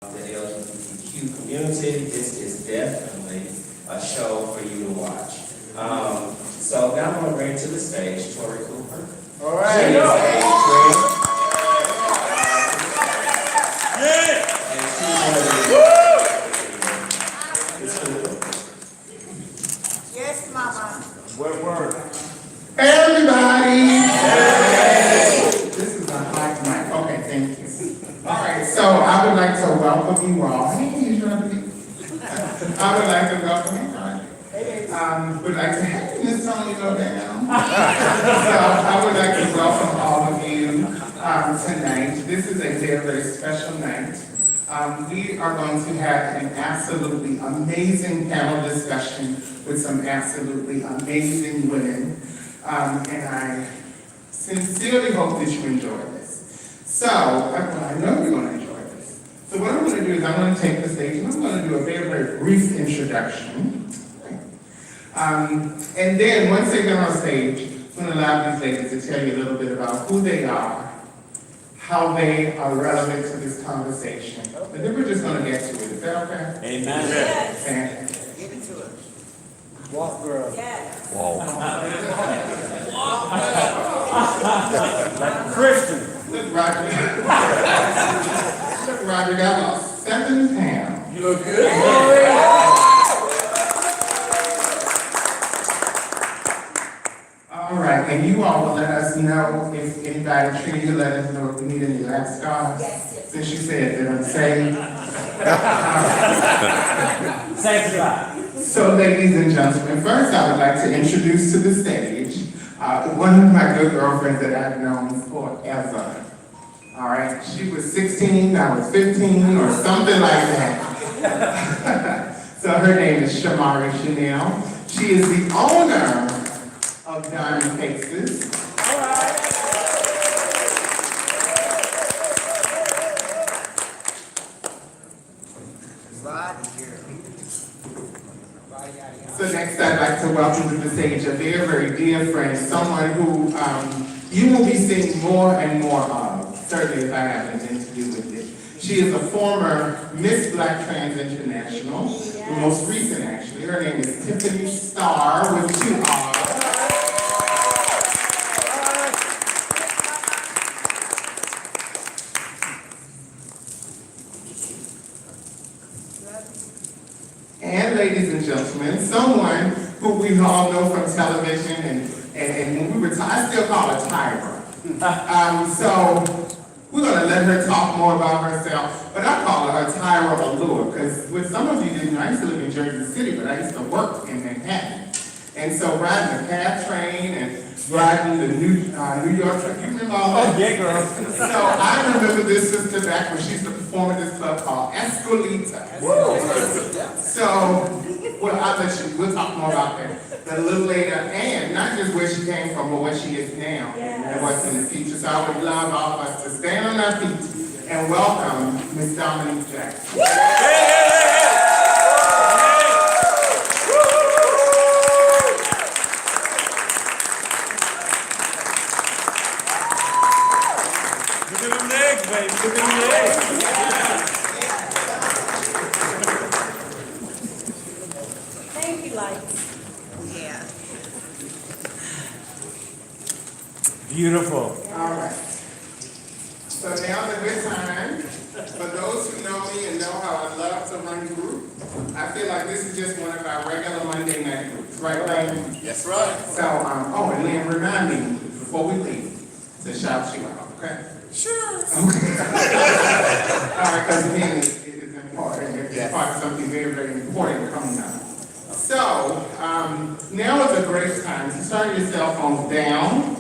the LGBTQ community, this is definitely a show for you to watch. So now I'm going to bring to the stage Tori Cooper. All right. She is a friend. And she's one of the Yes, Mama. Word. Everybody! This is a hot mic. Okay, thank you. All right, so I would like to welcome you all. Hey, you trying to be? I would like to welcome you. Would like to have Miss Tony go down. So I would like to welcome all of you tonight. This is a very, very special night. We are going to have an absolutely amazing panel discussion with some absolutely amazing women. And I sincerely hope that you enjoy this. So, I know you're going to enjoy this. So what I'm going to do is I'm going to take the stage and I'm going to do a very, very brief introduction. And then once they get on stage, I'm going to allow these ladies to tell you a little bit about who they are, how they are relevant to this conversation. And then we're just going to get to it. Is that okay? Amen. Yes. Fantastic. Give it to us. Walk, girl. Yes. Like a Christian. Look, Roger. Look, Roger got about 7 pounds. You look good. All right, and you all will let us know if anybody treated you, let us know if we need any lap scarves. Yes. Since you said that I'm saved. Sanctified. So, ladies and gentlemen, first I would like to introduce to the stage one of my good girlfriends that I've known forever. All right, she was 16, I was 15, or something like that. So her name is Shamari Chanel. She is the owner of Diamond Cases. All right. So next I'd like to welcome to the stage a very, very dear friend, someone who you will be seeing more and more of, certainly if I have anything to do with it. She is a former Miss Black Trans International, the most recent actually. Her name is Tiffany Starr with 2 R's. And ladies and gentlemen, someone who we all know from television and when we retire, I still call her Tyra. So we're going to let her talk more about herself, but I call her Tyra Allure, because what some of you didn't know, I used to live in Jersey City, but I used to work in Manhattan. And so riding the cab train and riding the New York train, you remember all that? Oh, yeah, girl. So I remember this sister back when she used to perform at this club called Escolita. So, well, I'll let you, we'll talk more about that a little later, and not just where she came from, but where she is now, and what's in the future. So I would love all of us to stand on our feet and welcome Miss Dominique Jackson. Look at them legs, baby. Look at them legs. Thank you, lights. Yeah. Beautiful. All right. So now's a good time. For those who know me and know how I love to run groups, I feel like this is just one of our regular Monday night groups, right, Lynn? Yes, right. So, and Lynn, remind me before we leave to shout you out, okay? Sure. Okay. All right, because again, it is important. It's part of something very, very important coming up. So, now is a great time to turn your cell phones down.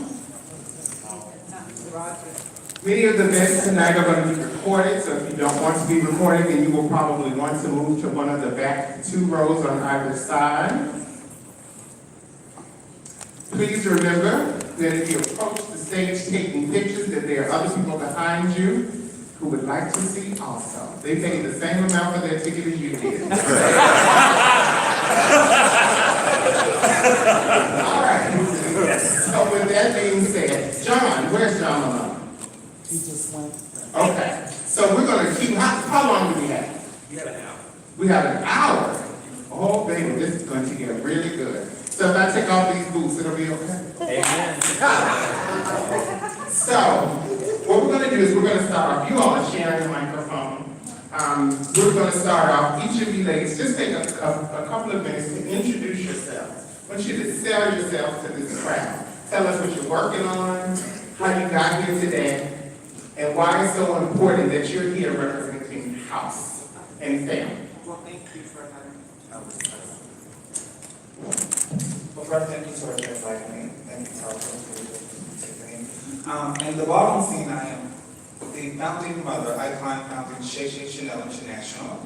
Many of the events tonight are going to be recorded, so if you don't want to be recorded, then you will probably want to move to one of the back 2 rows on either side. Please remember that if you approach the stage taking pictures, that there are other people behind you who would like to see also. They paid the same amount for their ticket as you did. All right. So with that being said, John, where's John alone? He just went. Okay. So we're going to keep, how long do we have? You had an hour. We have an hour. Oh, baby, this is going to get really good. So if I take off these boots, it'll be okay? Amen. So, what we're going to do is we're going to start off. You all are sharing the microphone. We're going to start off. Each of you ladies, just take a couple of minutes to introduce yourselves. I want you to sell yourselves to this crowd. Tell us what you're working on, how you got here today, and why it's so important that you're here representing house and family. Well, thank you for having me. Well, first, thank you so much for inviting me. Thank you, Tiffany. In the ballroom scene, I am the founding mother, icon founding Shay Chanel International.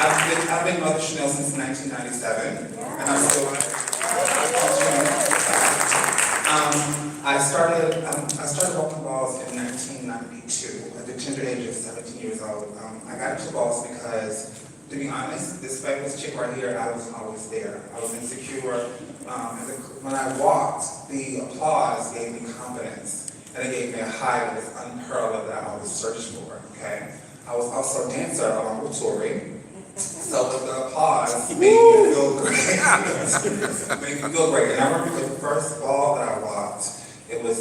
And I've been Mother Chanel since 1997, and I'm still I started walking balls in 1992 at the tender age of 17 years old. I got into balls because, to be honest, this famous chick right here, I was always there. I was insecure. When I walked, the applause gave me confidence, and it gave me a high that was unparalleled that I always searched for. Okay, I was also a dancer along with Tori. So the applause made me feel great. Made me feel great. And I remember the first ball that I walked, it was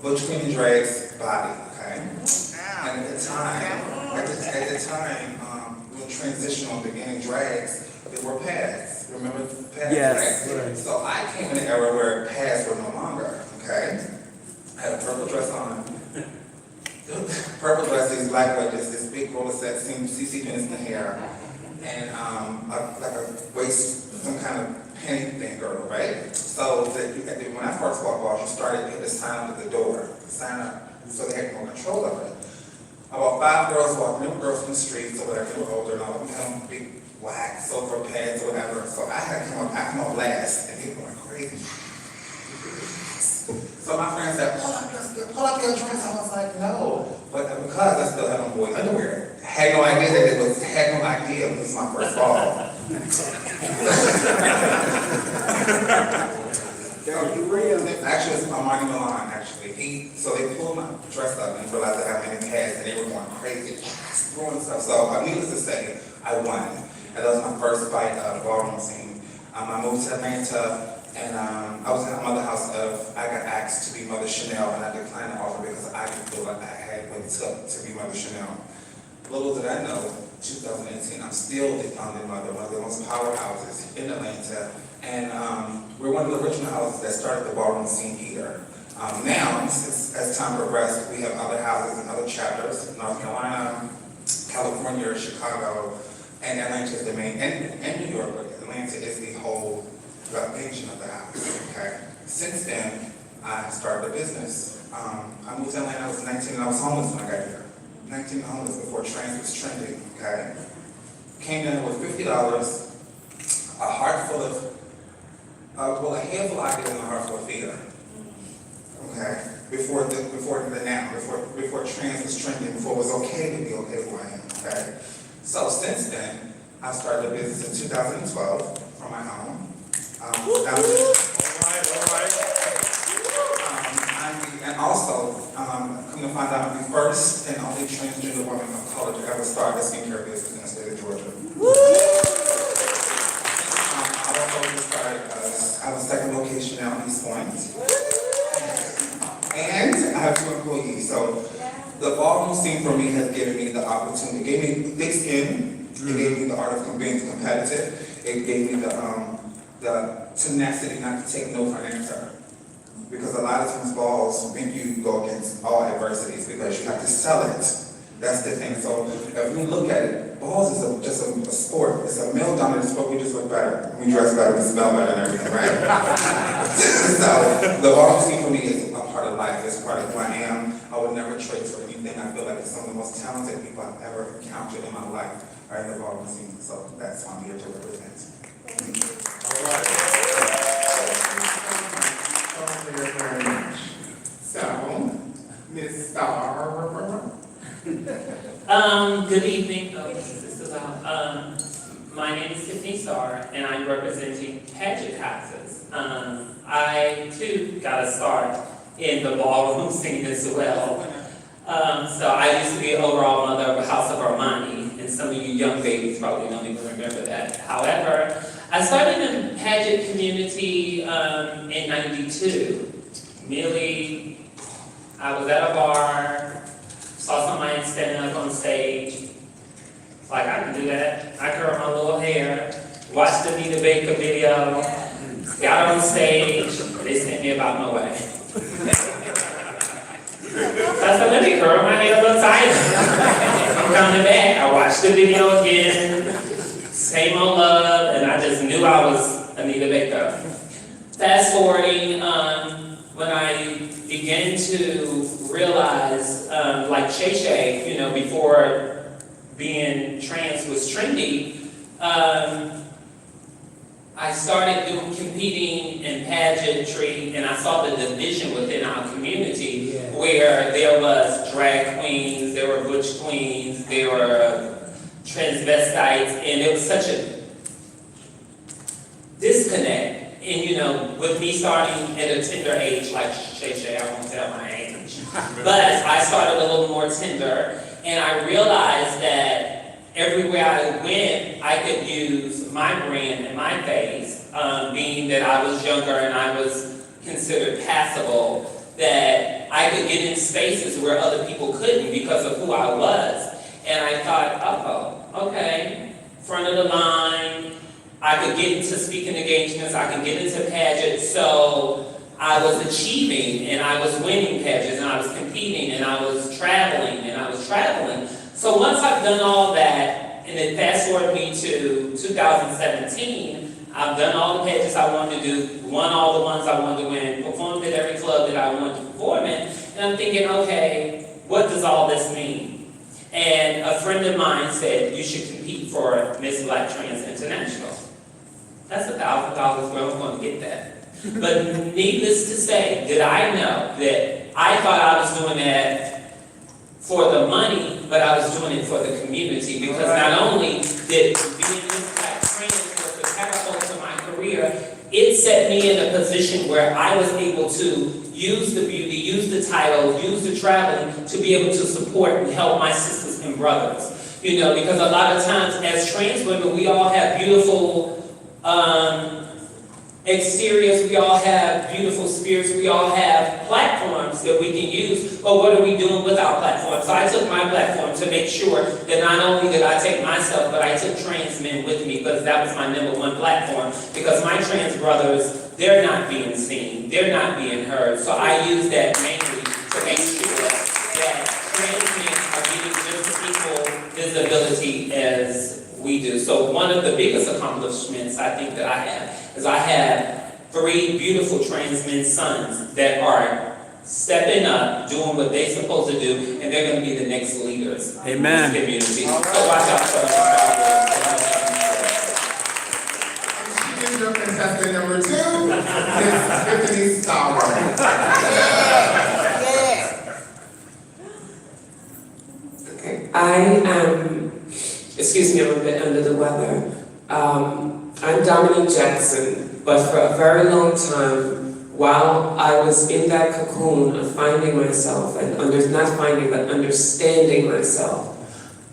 Butch Queen and Drake's Body, okay? And at the time, we were transitional beginning drags, they were pads. Remember pads? Yes. Right? So I came in an era where pads were no longer, okay? I had a purple dress on. Purple dress, these black wedges, this big roller set, CC pins in the hair, and like a waist, some kind of penny thing girdle, right? So when I first walked off, you started to sign up at the door, sign up, so they had more control of it. About 5 girls walking, little girls from the streets or whatever, they were older, and all of them had big black silver pads or whatever. So I had to come up last, and people went crazy. So my friend said, pull up your dress. I was like, no. But because I still had on boys' underwear, had no idea that it was my first ball. Actually, it's Armani Milan, actually. So they pulled my dress up and realized I had many pads, and they were going crazy, throwing stuff. So needless to say, I won. And that was my first fight ballroom scene. I moved to Atlanta. And I was in a mother house I got asked to be Mother Chanel, and I declined the offer because I didn't feel like I had what it took to be Mother Chanel. Little did I know, 2018, I'm still the founding mother, one of the most powerhouses in Atlanta. And we're one of the original houses that started the ballroom scene here. Now, as time progressed, we have other houses and other chapters, North Carolina, California, Chicago, and Atlanta is the main, and New York, but Atlanta is the whole foundation of the house, okay? Since then, I started a business. I moved to Atlanta, I was 19, and I was homeless when I got here. 19 homeless before trans was trending, okay? Came in with $50, a heart full of, a handful of ideas and a heart full of fear, okay? Before trans was trending, before it was okay to be okay who I am, okay? So since then, I started a business in 2012 from my home. All right. And also, come to find out, I'm the first and only transgender woman of color to ever start a skincare business in the state of Georgia. I have a second location now in East Point. And I have 2 employees. So the ballroom scene for me has given me the opportunity. It gave me thick skin. It gave me the art of being competitive. It gave me the tenacity not to take no for an answer. Because a lot of times balls make you go against all adversities because you have to sell it. That's the thing. So if we look at it, balls is just a sport. It's a male-dominated sport. We just look better. We dress better. We smell better and everything, right? So the ballroom scene for me is a part of life. It's part of who I am. I would never trade for anything. I feel like it's some of the most talented people I've ever encountered in my life are in the ballroom scene. So that's why I'm here to represent. Thank you. All right. Thank you very much. So, Ms. Starr. Good evening. My name is Tiffany Starr, and I'm representing pageant houses. I too got a start in the ballroom scene as well. So I used to be overall mother of a house of Armani, and some of you young babies probably don't even remember that. However, I started in the pageant community in '92. Merely, I was at a bar, saw somebody standing up on stage. Like, I can do that. I curl my little hair, watched the Anita Baker video, got on stage, they sent me about my way. So I said, let me curl my hair a little tighter. I'm coming back, I watched the video again, same old love, and I just knew I was Anita Baker. Fast forwarding, when I began to realize, like Shay Shay, you know, before being trans was trendy, I started competing in pageantry, and I saw the division within our community, where there was drag queens, there were butch queens, there were transvestites, and it was such a disconnect. And you know, with me starting at a tender age, like Shay Shay, I won't tell my age, but I started a little more tender, and I realized that everywhere I went, I could use my brand and my face, being that I was younger and I was considered passable, that I could get in spaces where other people couldn't because of who I was. And I thought, oh, okay, front of the line, I could get into speaking engagements, I could get into pageants, so I was achieving and I was winning pageants and I was competing and I was traveling and I was traveling. So once I've done all that, and then fast forward me to 2017, I've done all the pageants I wanted to do, won all the ones I wanted to win, performed at every club that I wanted to perform in, and I'm thinking, okay, what does all this mean? And a friend of mine said, you should compete for Miss Black Trans International. That's $1,000 where I'm going to get that. But needless to say, did I know that I thought I was doing that for the money, but I was doing it for the community, because not only did being Miss Black Trans was a catapult to my career, it set me in a position where I was able to use the beauty, use the title, use the traveling to be able to support and help my sisters and brothers. You know, because a lot of times as trans women, we all have beautiful exteriors, we all have beautiful spirits, we all have platforms that we can use, but what are we doing with our platform? So I took my platform to make sure that not only did I take myself, but I took trans men with me, because that was my #1 platform, because my trans brothers, they're not being seen, they're not being heard, so I use that mainly to make sure that trans men are getting just as equal visibility as we do. So one of the biggest accomplishments I think that I have is I have 3 beautiful trans men sons that are stepping up, doing what they're supposed to do, and they're going to be the next leaders Amen. in the community. So watch out for them. She is your contestant number 2, Miss Tiffany Stowers. Okay, I am, excuse me, I'm a bit under the weather. I'm Dominique Jackson, but for a very long time, while I was in that cocoon of finding myself, and not finding, but understanding myself,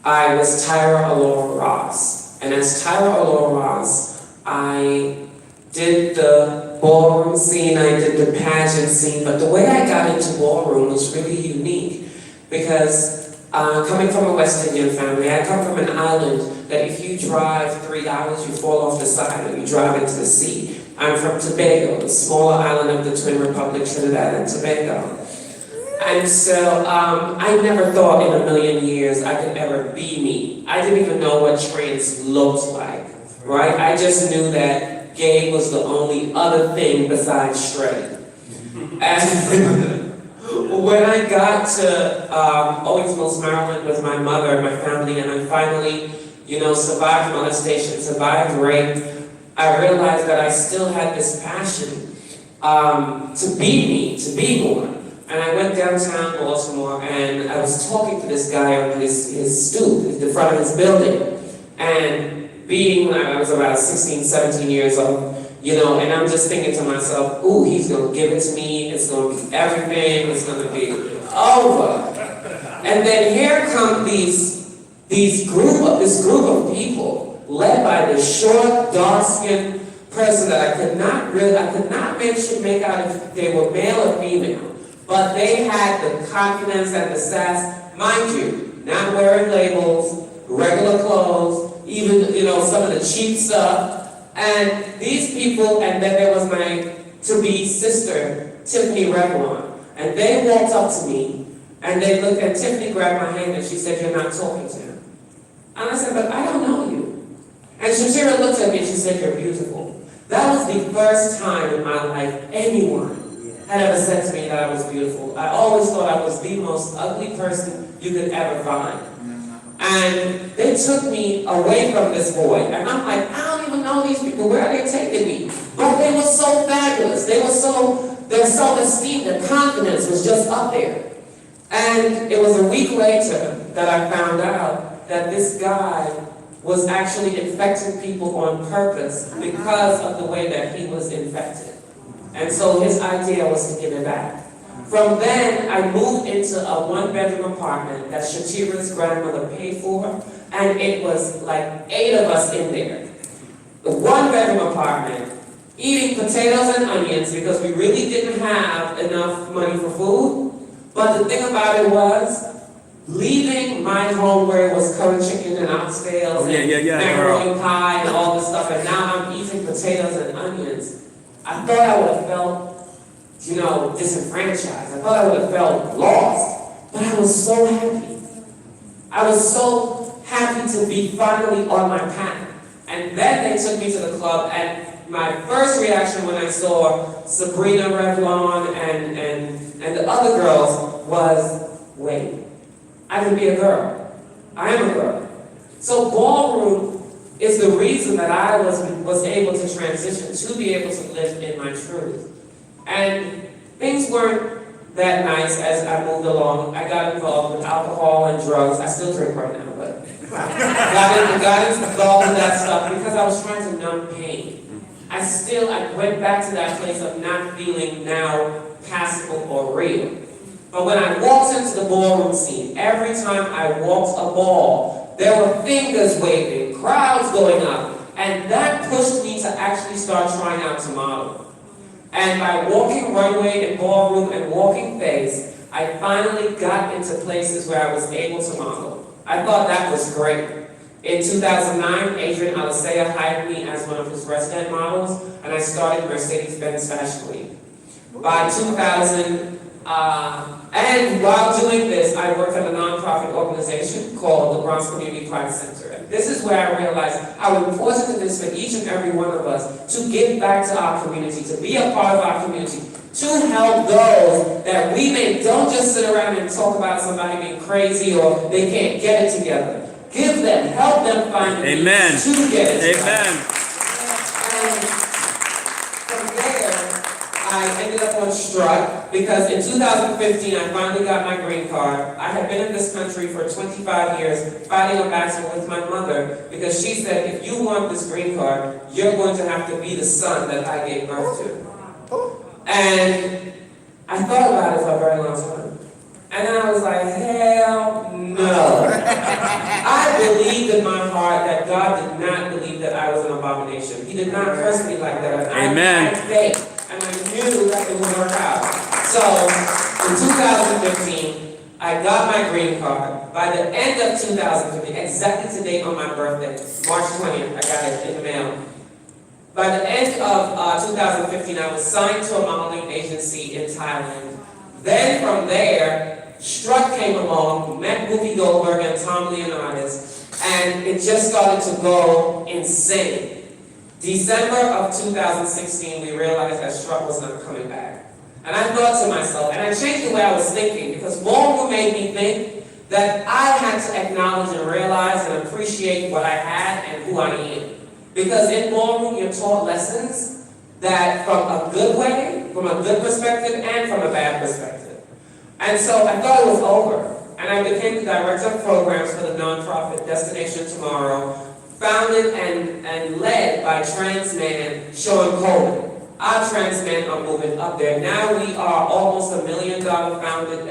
I was Tyra Allura Ross. And as Tyra Allura Ross, I did the ballroom scene, I did the pageant scene, but the way I got into ballroom was really unique, because coming from a West Indian family, I come from an island that if you drive 3 hours, you fall off the side and you drive into the sea. I'm from Tobago, the smaller island of the Twin Republic, Trinidad and Tobago. And so I never thought in a million years I could ever be me. I didn't even know what trans looked like, right? I just knew that gay was the only other thing besides straight. And when I got to Owings Mills, Maryland with my mother and my family, and I finally, survived molestation, survived rape, I realized that I still had this passion to be me, to be more. And I went downtown Baltimore, and I was talking to this guy on his stoop, at the front of his building. And being when I was about 16, 17 years old, and I'm just thinking to myself, ooh, he's gonna give it to me, it's gonna be everything, it's gonna be over. And then here come this group of people led by this short, dark-skinned person that I could not make out if they were male or female. But they had the confidence and the sass, mind you, not wearing labels, regular clothes, even, some of the cheap stuff. And these people, and then there was my to-be sister, Tiffany Revlon. And they walked up to me, and they looked, and Tiffany grabbed my hand, and she said, "You're not talking to him." And I said, "But I don't know you." And Shatira looked at me, and she said, "You're beautiful." That was the first time in my life anyone had ever said to me that I was beautiful. I always thought I was the most ugly person you could ever find. And they took me away from this boy. And I'm like, I don't even know these people. Where are they taking me? But they were so fabulous. Their self-esteem, their confidence was just up there. And it was a week later that I found out that this guy was actually infecting people on purpose because of the way that he was infected. And so his idea was to give it back. From then, I moved into a one-bedroom apartment that Shatira's grandmother paid for, and it was like 8 of us in there. The one-bedroom apartment, eating potatoes and onions because we really didn't have enough money for food. But the thing about it was, leaving my home where it was curry chicken and oxtails and macaroni pie and all this stuff, and now I'm eating potatoes and onions, I thought I would have felt disenfranchised. I thought I would have felt lost, but I was so happy. I was so happy to be finally on my path. And then they took me to the club, and my first reaction when I saw Sabrina Revlon and the other girls was, wait, I can be a girl. I am a girl. So ballroom is the reason that I was able to transition to be able to live in my truth. And things weren't that nice as I moved along. I got involved with alcohol and drugs. I still drink right now, but got involved with that stuff because I was trying to numb pain. I went back to that place of not feeling now passable or real. But when I walked into the ballroom scene, every time I walked a ball, there were fingers waving, crowds going up, and that pushed me to actually start trying out to model. And by walking runway and ballroom and walking face, I finally got into places where I was able to model. I thought that was great. In 2009, Adrian Alisea hired me as one of his resident models, and I started Mercedes-Benz Fashion Week. By 2000, and while doing this, I worked at a nonprofit organization called the Bronx Community Pride Center. And this is where I realized how important it is for each and every one of us to give back to our community, to be a part of our community, to help those that don't just sit around and talk about somebody being crazy or they can't get it together. Give them, help them find the means to get it together. Amen. And from there, I ended up on strike because in 2015 I finally got my green card. I had been in this country for 25 years fighting a battle with my mother because she said, if you want this green card, you're going to have to be the son that I gave birth to. And I thought about it for a very long time. And then I was like, hell no. I believed in my heart that God did not believe that I was an abomination. He did not curse me like that. Amen. I had faith. And I knew that it would work out. So, in 2015, I got my green card. By the end of 2015, exactly today on my birthday, March 20th, I got it in the mail. By the end of 2015, I was signed to a modeling agency in Thailand. Then from there, Struck came along, met Whoopi Goldberg and Tom Leonardis, and it just started to go insane. December of 2016, we realized that Struck was not coming back. And I thought to myself, and I changed the way I was thinking, because ballroom made me think that I had to acknowledge and realize and appreciate what I had and who I am. Because in ballroom, you're taught lessons that from a good way, from a good perspective, and from a bad perspective. And so I thought it was over. And I became the director of programs for the nonprofit Destination Tomorrow, founded and led by trans man Sean Coleman. Our trans men are moving up there. Now we are almost $1 million founded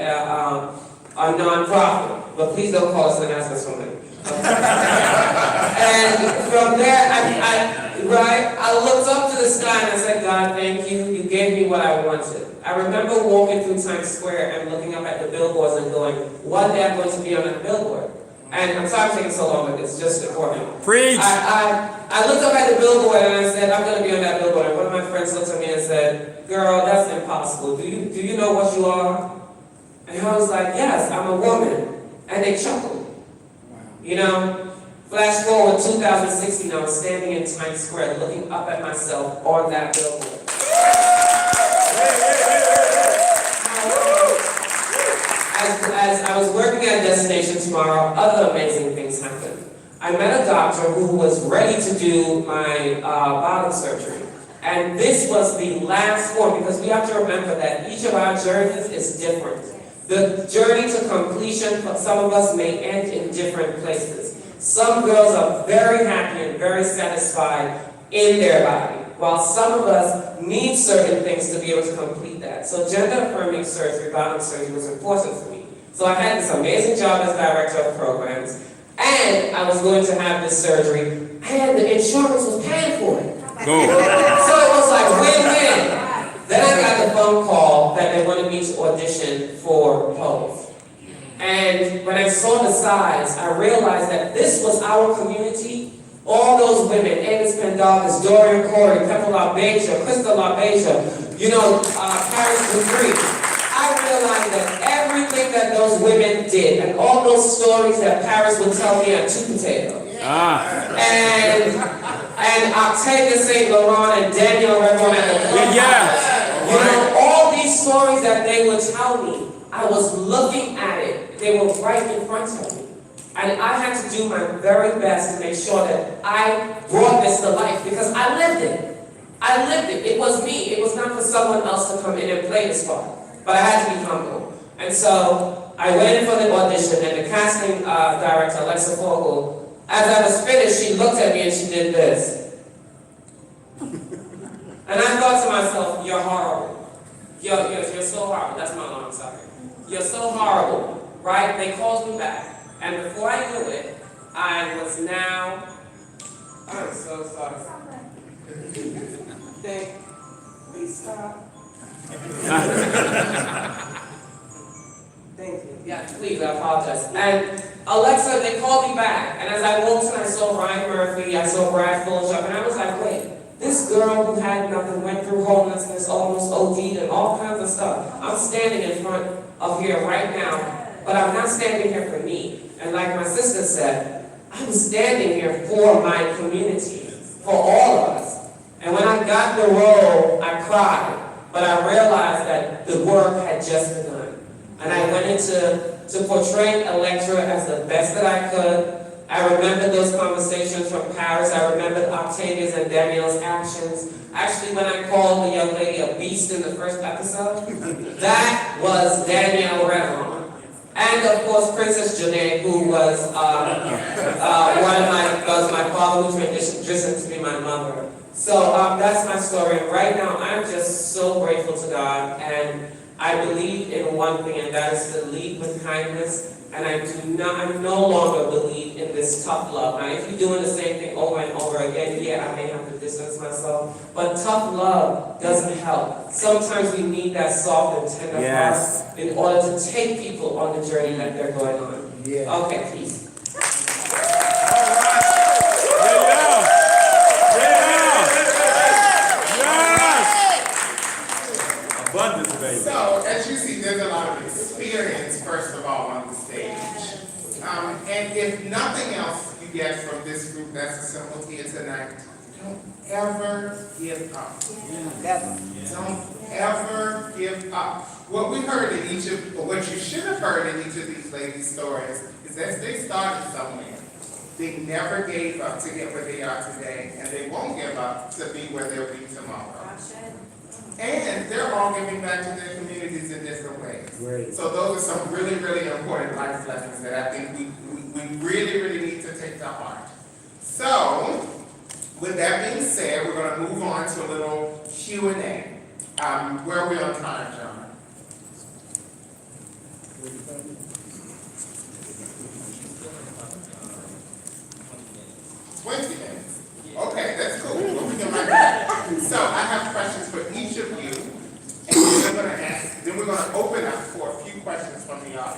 a nonprofit, but please don't call us and ask us for money. And from there, I looked up to the sky and I said, God, thank you. You gave me what I wanted. I remember walking through Times Square and looking up at the billboards and going, one day I'm going to be on that billboard. And I'm sorry I'm taking so long, but it's just important. Preach! I looked up at the billboard and I said, I'm going to be on that billboard. And one of my friends looked at me and said, girl, that's impossible. Do you know what you are? And I was like, yes, I'm a woman. And they chuckled. You know, flash forward 2016, I was standing in Times Square looking up at myself on that billboard. As I was working at Destination Tomorrow, other amazing things happened. I met a doctor who was ready to do my bottom surgery. And this was the last form, because we have to remember that each of our journeys is different. The journey to completion for some of us may end in different places. Some girls are very happy and very satisfied in their body, while some of us need certain things to be able to complete that. So gender-affirming surgery, bottom surgery, was important for me. So I had this amazing job as director of programs, and I was going to have this surgery, and the insurance was paying for it. Go. So it was like win-win. Then I got the phone call that they wanted me to audition for Pose. And when I saw the size, I realized that this was our community. All those women, Amos Pendarvis, Dorian Corey, Pepper LaBeija, Crystal LaBeija, you know, Paris Dupree. I realized that everything that those women did, and all those stories that Paris would tell me at Two Potato, and Octavia St. Laurent and Danielle Redmond at the club. You know, all these stories that they would tell me, I was looking at it. They were right in front of me. And I had to do my very best to make sure that I brought this to life, because I lived it. I lived it. It was me. It was not for someone else to come in and play this part. But I had to be humble. And so I went in for the audition, and the casting director, Alexa Fogel, as I was finished, she looked at me and she did this. And I thought to myself, you're horrible. You're so horrible. That's my alarm, sorry. You're so horrible, right? They called me back. And before I knew it, I'm so sorry. Please stop. Thank you. Yeah, please, I apologize. And Alexa, they called me back. And as I walked in, I saw Ryan Murphy, I saw Brad Fulshop, and I was like, wait. This girl who had nothing, went through homelessness, almost OD'd, and all kinds of stuff. I'm standing in front of here right now, but I'm not standing here for me. And like my sister said, I'm standing here for my community, for all of us. And when I got the role, I cried, but I realized that the work had just begun. And I went into portraying Electra as the best that I could. I remember those conversations from Paris. I remembered Octavia's and Danielle's actions. Actually, when I called the young lady a beast in the first episode, that was Danielle Redmond. And of course, Princess Janae, who was my father who transitioned to be my mother. So that's my story. And right now, I'm just so grateful to God. And I believe in one thing, and that is to lead with kindness. And I no longer believe in this tough love. Now, if you're doing the same thing over and over again, yeah, I may have to distance myself. But tough love doesn't help. Sometimes we need that soft and tender heart in order to take people on the journey that they're going on. Yeah. Okay, peace. Abundance, baby. So, as you see, there's a lot of experience, first of all, on the stage. And if nothing else you get from this group that's assembled here tonight, don't ever give up. Don't ever give up. What we heard in what you should have heard in each of these ladies' stories is that they started somewhere. They never gave up to get where they are today, and they won't give up to be where they'll be tomorrow. And they're all giving back to their communities in different ways. Great. So those are some really, really important life lessons that I think we really, really need to take to heart. So, with that being said, we're going to move on to a little Q&A. Where are we on time, John?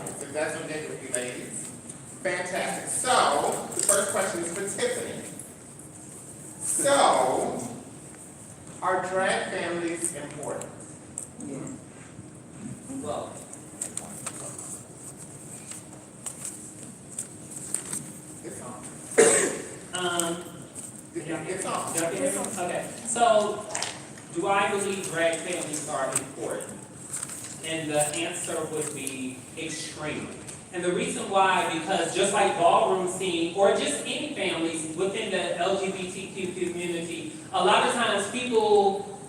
audience. If that's okay with you ladies. Fantastic. So, the first question is for Tiffany. So, are drag families important? Well, It's on. It's on. Okay, so, do I believe drag families are important? And the answer would be extremely. And the reason why, because just like ballroom scene, or just any families within the LGBTQ community, a lot of times people,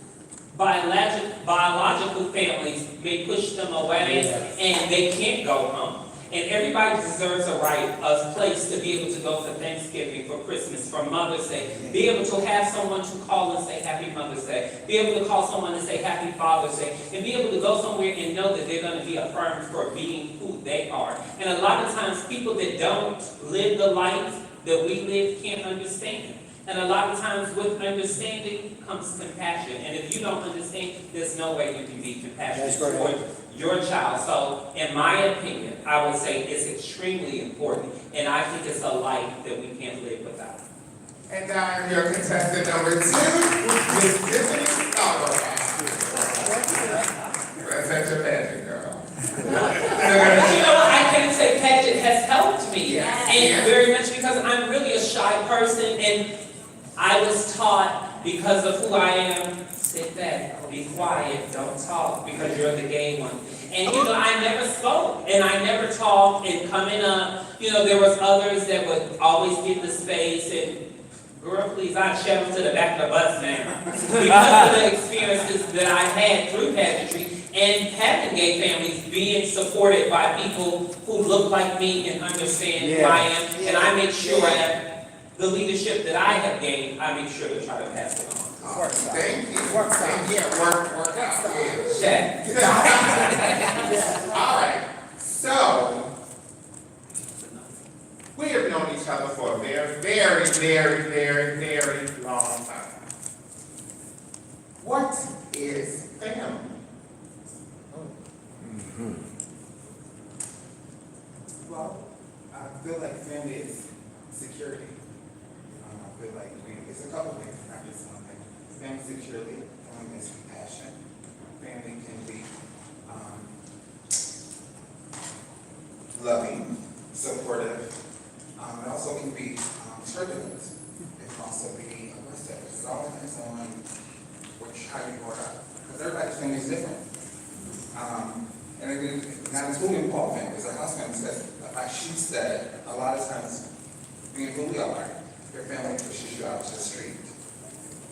biological families may push them away and they can't go home. And everybody deserves a place to be able to go for Thanksgiving, for Christmas, for Mother's Day. Be able to have someone to call and say Happy Mother's Day. Be able to call someone and say Happy Father's Day. And be able to go somewhere and know that they're going to be affirmed for being who they are. And a lot of times people that don't live the life that we live can't understand. And a lot of times with understanding comes compassion. And if you don't understand, there's no way you can be compassionate toward your child. So in my opinion, I would say it's extremely important. And I think it's a life that we can't live without. And I'm your contestant number 2, Miss Tiffany Stallworth. That's such a magic girl. But you know what, I can say pageant has helped me. And very much because I'm really a shy person and I was taught because of who I am, sit back, be quiet, don't talk because you're the gay one. And I never spoke and I never talked, and coming up, there was others that would always get the space and girl, please, I'd shove them to the back of the bus now. Because of the experiences that I had through pageantry and having gay families, being supported by people who look like me and understand who I am. And I make sure that the leadership that I have gained, I make sure to try to pass it on. Thank you. Work out. Yeah. Check. All right. So, we have known each other for a very, very, very, very, very long time. What is family? Well, I feel like family is security. I feel like it's a couple things, not just one thing. Family security, family is compassion. Family can be loving, supportive. It also can be turbulent. It can also be aggressive. It all depends on how you grow up. Because everybody's family is different. And again, not including all families, our house family says, like she said, a lot of times, being who we are, your family pushes you out to the street.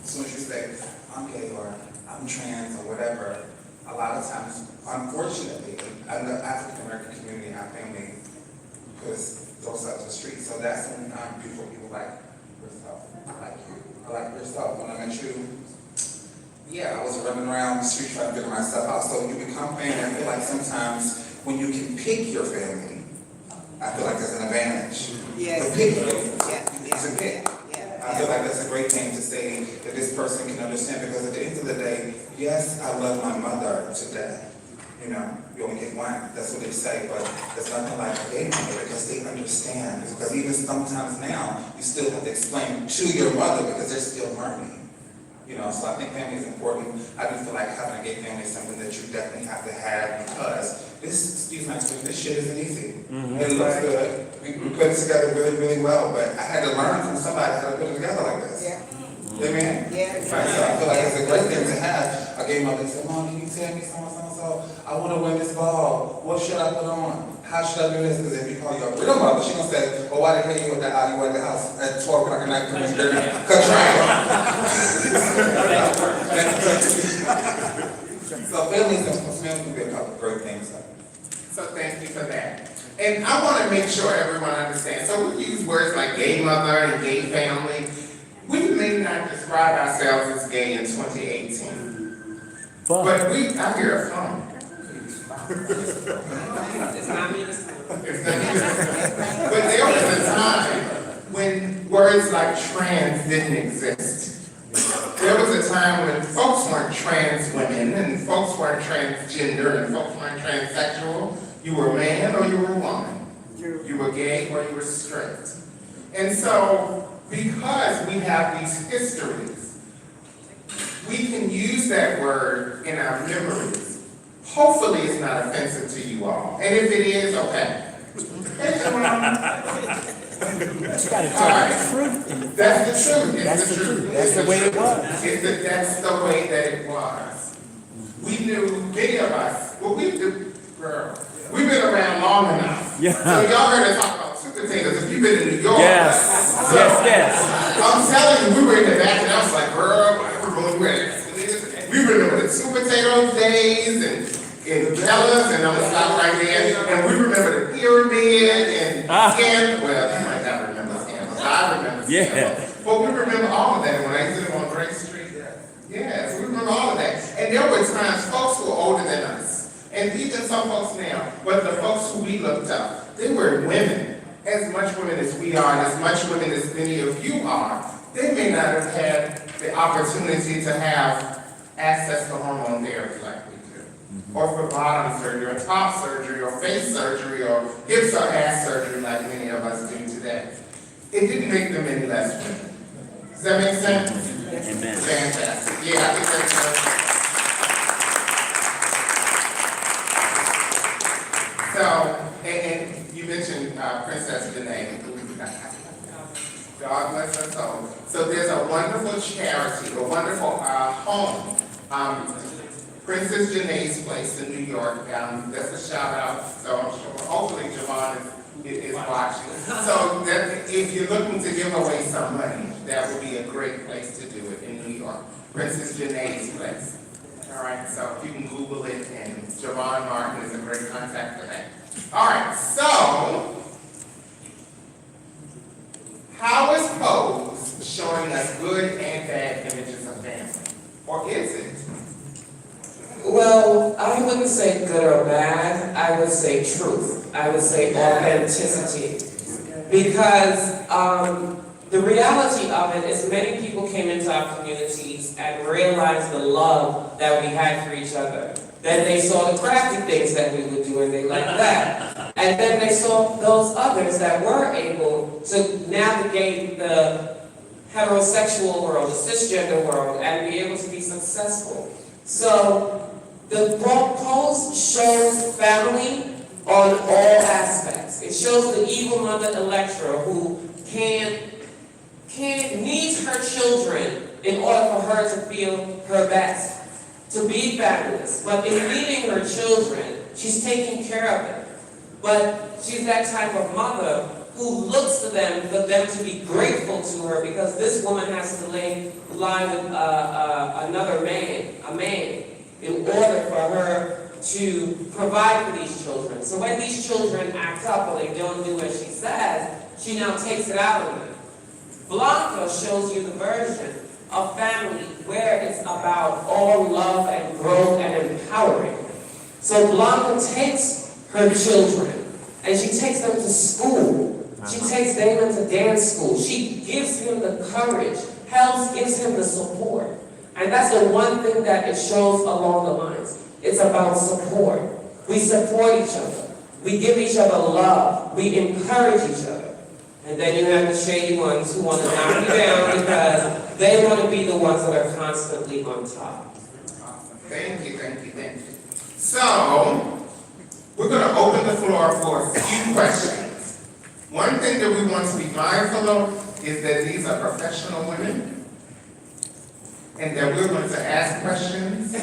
As soon as you say, I'm gay or I'm trans or whatever, a lot of times, unfortunately, in the African American community, our family puts those out to the street. So that's when beautiful people like yourself. I like you. I like yourself. When I met you, I was running around the street trying to figure myself out. So you become family. I feel like sometimes when you can pick your family, I feel like there's an advantage. Yes. To pick your family. Yeah. To pick. I feel like that's a great thing to say that this person can understand, because at the end of the day, yes, I love my mother to death. You only get one. That's what they say, but there's nothing like a gay mother because they understand. Because even sometimes now, you still have to explain to your mother because they're still learning. So I think family is important. I do feel like having a gay family is something that you definitely have to have, because this shit isn't easy. It looks good. We put it together really, really well, but I had to learn from somebody how to put it together like this. Amen? Yeah. Right, so I feel like it's a great thing to have. I gave my mother and said, Mom, can you tell me so? I want to win this ball. What should I put on? How should I do this? Because if you call your real mother, she's going to say, well, why the hell you at the house at 12 o'clock at night doing dirty? Cut So family can be a couple of great things. So thank you for that. And I want to make sure everyone understands. So we use words like gay mother and gay family. We may not describe ourselves as gay in 2018. But I hear a phone. It's not me. But there was a time when words like trans didn't exist. There was a time when folks weren't trans women, and folks weren't transgender, and folks weren't transsexual. You were man know you were a woman. You were gay or you were straight. And so, because we have these histories, we can use that word in our memories. Hopefully it's not offensive to you all. And if it is, okay. Hey, Jerome. All right. That's the truth. It's the truth. That's the way it was. That's the way that it was. We knew, many of us, well, we've been around long enough. Yeah. So y'all heard us talk about sweet potatoes. If you've been in New York. Yes. So, Yes. I'm telling you, we were in the back and I was like, girl, we remember the sweet potato days and Bella's, and I'm gonna stop right there. And we remember the pyramid and scandal. Well, you might not remember scandal. I remember scandal. Yeah. But we remember all of that when I used to live on Great Street. Yes, we remember all of that. And there were times folks who were older than us, and even some folks now, but the folks who we looked up, they were women, as much women as we are, and as much women as many of you are. They may not have had the opportunity to have access to hormone therapy like we do, or for bottom surgery, or top surgery, or face surgery, or hips or ass surgery like many of us do today. It didn't make them any less women. Does that make sense? Amen. Fantastic. Yeah, I think that's good. So, and you mentioned Princess Janae. God bless her soul. So there's a wonderful charity, a wonderful home, Princess Janae's Place in New York. That's a shout out. So I'm sure, hopefully Javon is watching. So that if you're looking to give away some money, that would be a great place to do it in New York. Princess Janae's Place. All right, so you can Google it, and Javon Martin is a great contact for that. All right, so how is Pose showing us good and bad images of family? Or is it? Well, I wouldn't say good or bad, I would say truth. I would say authenticity. Because the reality of it is many people came into our communities and realized the love that we had for each other. Then they saw the crafty things that we would do and they liked that. And then they saw those others that were able to navigate the heterosexual world, the cisgender world, and be able to be successful. So the Pose shows family on all aspects. It shows the evil mother Electra who needs her children in order for her to feel her best, to be fabulous. But in leading her children, she's taking care of them. But she's that type of mother who looks to them for them to be grateful to her because this woman has to lie with another man, a man, in order for her to provide for these children. So when these children act up or they don't do as she says, she now takes it out on them. Blanca shows you the version of family where it's about all love and growth and empowering. So Blanca takes her children and she takes them to school. She takes Damon to dance school. She gives him the courage, gives him the support. And that's the one thing that it shows along the lines. It's about support. We support each other. We give each other love. We encourage each other. And then you have the shady ones who want to knock you down because they want to be the ones that are constantly on top. Awesome. Thank you. So, we're going to open the floor for a few questions. One thing that we want to be mindful of is that these are professional women and that we're going to ask questions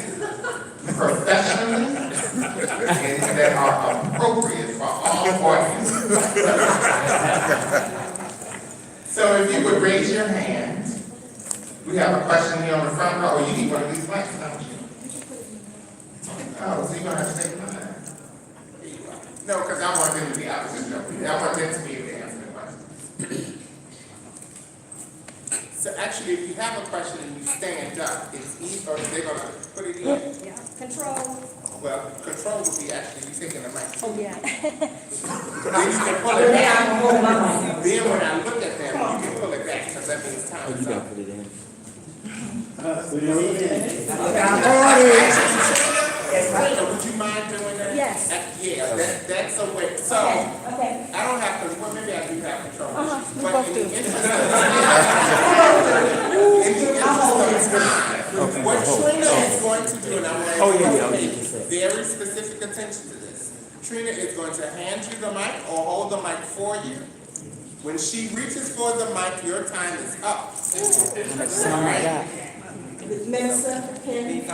professionally and that are appropriate for all audiences. So if you would raise your hand, we have a question here on the front row. Oh, you need one of these mics, don't you? Oh, so you're going to have to take mine. No, because I want them to be opposite. I want them to be able to answer the question. So actually, if you have a question and you stand up, it's easy, or they're going to put it in. Yeah, control. Well, control would be actually you taking the mic. Oh, yeah. Then you can pull it back. Then when I look at them, you can pull it back, because that means time is up. Put it in. Would you mind doing that? Yes. Yeah, That's a way, so, Okay. I don't have to, well, maybe I do have control. We But both in do. the interest of time, what Trina is going to do, and I'm going to pay very specific attention to this. Trina is going to hand you the mic or hold the mic for you. When she reaches for the mic, your time is up. Minister Penny.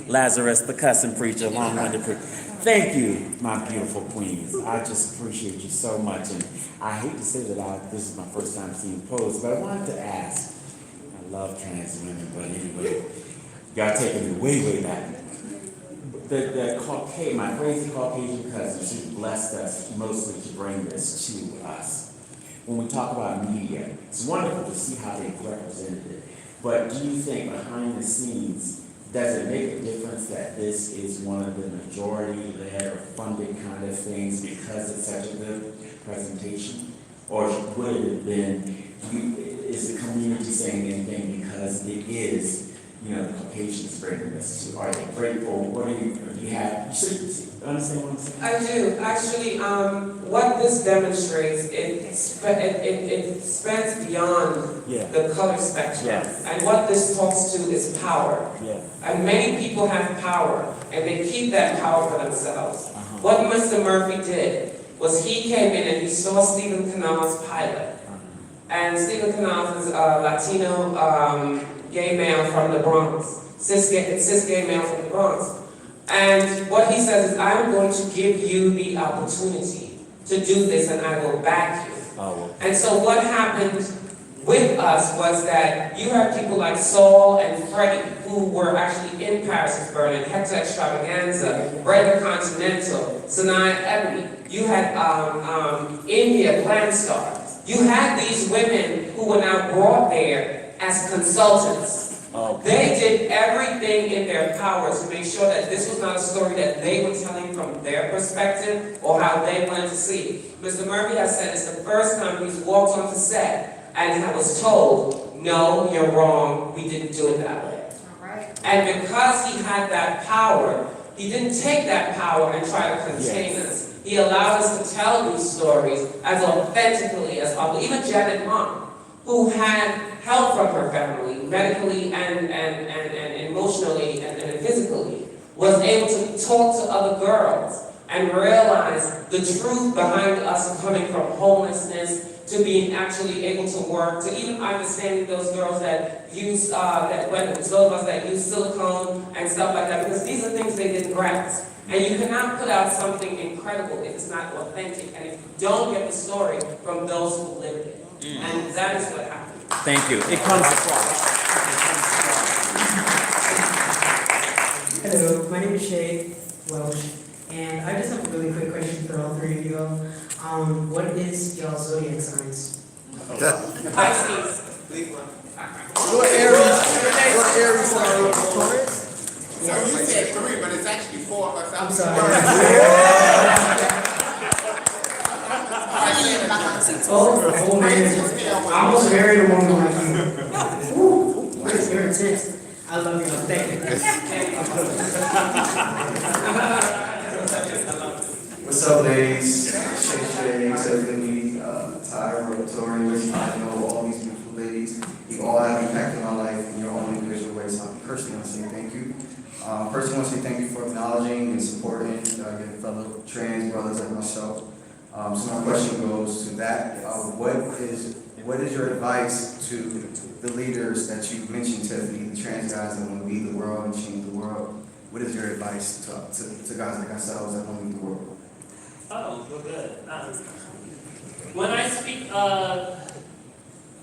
Lazarus, the cussing preacher, long-winded preacher. Thank you, my beautiful queens. I just appreciate you so much, and I hate to say that this is my first time seeing pose, but I wanted to ask. I love trans women, but anyway, y'all taking me way, way back. The Caucasian, my crazy Caucasian cousin, she blessed us mostly to bring this to us. When we talk about media, it's wonderful to see how they've represented it. But do you think behind the scenes, does it make a difference that this is one of the majority-led or funded kind of things because it's such a good presentation? Or would it have been, is the community saying anything because it is, the Caucasians bringing this to? Are they grateful? What do you have? You understand what I'm saying? I do. Actually, what this demonstrates, it spans beyond the color spectrum. Yes. And what this talks to is power. Yeah. And many people have power, and they keep that power for themselves. What Mr. Murphy did was he came in and he saw Stephen Canal's pilot. And Stephen Canal is a Latino gay male from the Bronx, cis gay male from the Bronx. And what he says is, I'm going to give you the opportunity to do this and I will back you. And so what happened with us was that you had people like Saul and Freddie who were actually in Paris, Berlin, Hector Extravaganza, Brenda Continental, Sanaya Ebony. You had India, Glanstar. You had these women who were now brought there as consultants. They did everything in their power to make sure that this was not a story that they were telling from their perspective or how they wanted to see it. Mr. Murphy has said it's the first time he's walked onto set and was told, no, you're wrong, we didn't do it that way. And because he had that power, he didn't take that power and try to contain us. He allowed us to tell these stories as authentically as possible. Even Janet Mom, who had help from her family, medically and emotionally and physically, was able to talk to other girls and realize the truth behind us coming from homelessness to being actually able to work, to even understanding those girls that use, those of us that use silicone and stuff like that, because these are things they didn't grasp. And you cannot put out something incredible if it's not authentic and if you don't get the story from those who lived it. And that is what happened. Thank you. It comes across. Hello, my name is Shay Welsh, and I just have a really quick question for all three of you all. What is y'all's zodiac signs? Pisces. What Aries are Taurus? So you said 3, but it's actually 4 of us. I'm sorry. Oh man, I almost married a woman like you. Woo, you're intense. I love you. Thank you. What's up, ladies? Shay, Tiffany, Tyra, Tori, I know all these beautiful ladies. You all have impacted my life in your own individual ways. So I personally want to say thank you. First, I want to say thank you for acknowledging and supporting your fellow trans brothers like myself. So my question goes to that. What is your advice to the leaders that you mentioned, Tiffany, the trans guys that want to lead the world and change the world? What is your advice to guys like ourselves that want to lead the world? Oh, well, good. When I speak of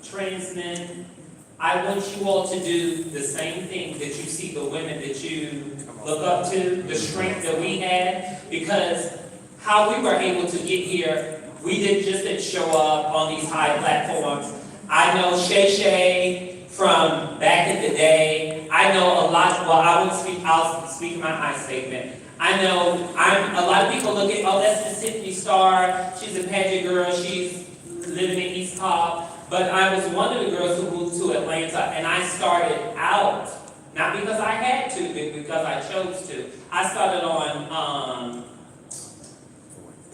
trans men, I want you all to do the same thing that you see the women that you look up to, the strength that we had, because how we were able to get here, we didn't show up on these high platforms. I know Shay from back in the day. I know a lot, well, I'll speak in my I statement. I know a lot of people look at, oh, that's the Tiffany Star, she's a pageant girl, she's living in East Cobb. But I was one of the girls who moved to Atlanta, and I started out, not because I had to, but because I chose to. I started on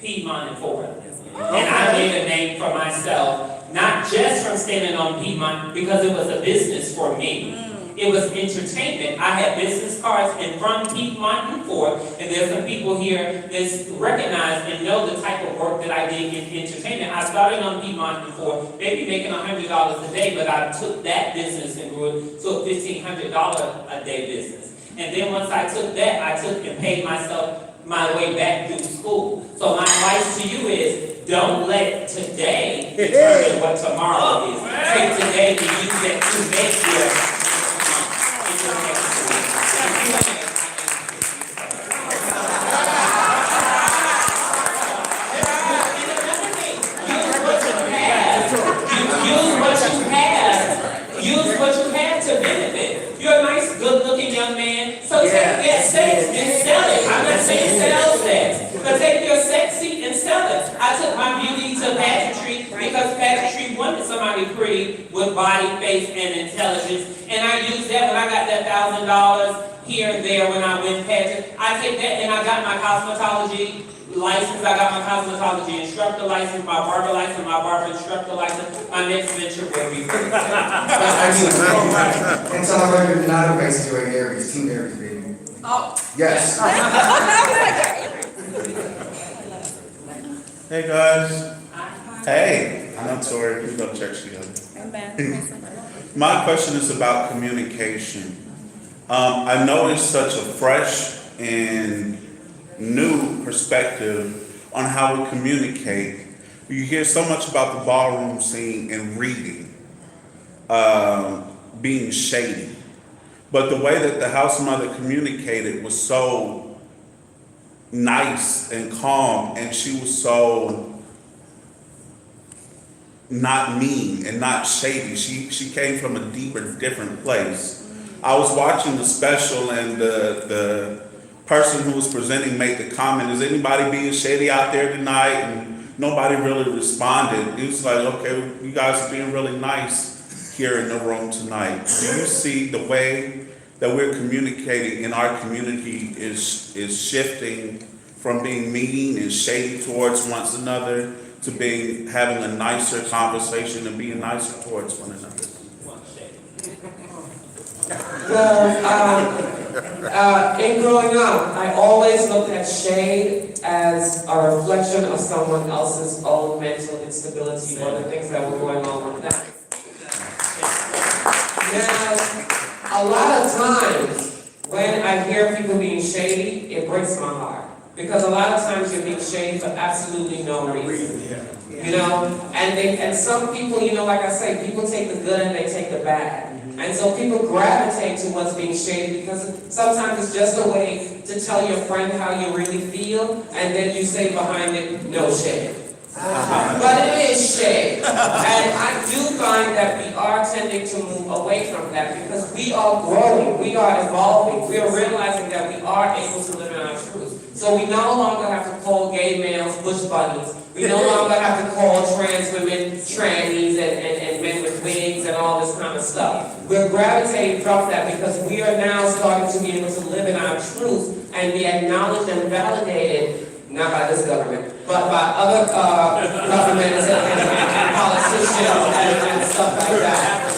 Piedmont and Ford. And I made a name for myself, not just from standing on Piedmont, because it was a business for me. It was entertainment. I had business cards and from Piedmont and Ford, and there's some people here that recognize and know the type of work that I did in entertainment. I started on Piedmont and Ford, maybe making $100 a day, but I took that business and grew it to a $1,500 a day business. And then once I took that, I took and paid myself my way back through school. So my advice to you is, don't let today determine what tomorrow is. Take today to use it to make your use what you have to benefit. You're a nice, good-looking young man, so take that sex and sell it. I'm not saying sell sex, but take your sexy and sell it. I took my beauty to pageantry because pageantry wanted somebody pretty with body, face, and intelligence, and I used that when I got that $1,000 here and there when I went pageant. I take that and I got my cosmetology license, I got my cosmetology instructor license, my barber license, my barber instructor license. My next venture will be free. And tell the record, not a race, you're an Aries, Team Aries, baby. Oh. Yes. Hey guys. Hey, I'm Tori. We go to church together. My question is about communication. I noticed such a fresh and new perspective on how we communicate. You hear so much about the ballroom scene and reading, being shady. But the way that the house mother communicated was so nice and calm, and she was so not mean and not shady. She came from a deeper, different place. I was watching the special, and the person who was presenting made the comment, is anybody being shady out there tonight? And nobody really responded. It was like, okay, you guys are being really nice here in the room tonight. Do you see the way that we're communicating in our community is shifting from being mean and shady towards one another to having a nicer conversation and being nicer towards one another? Well, in growing up, I always looked at shade as a reflection of someone else's own mental instability or the things that were going on with them. Now, a lot of times, when I hear people being shady, it breaks my heart. Because a lot of times you're being shady for absolutely no reason. You know? And some people, you know, like I say, people take the good and they take the bad. And so people gravitate to what's being shady because sometimes it's just a way to tell your friend how you really feel, and then you say behind it, no shade. But it is shade. And I do find that we are tending to move away from that because we are growing, we are evolving, we are realizing that we are able to live in our truth. So we no longer have to call gay males bush bunnies. We no longer have to call trans women trannies and men with wigs and all this kind of stuff. We're gravitating from that because we are now starting to be able to live in our truth and be acknowledged and validated, not by this government, but by other governments and politicians and stuff like that.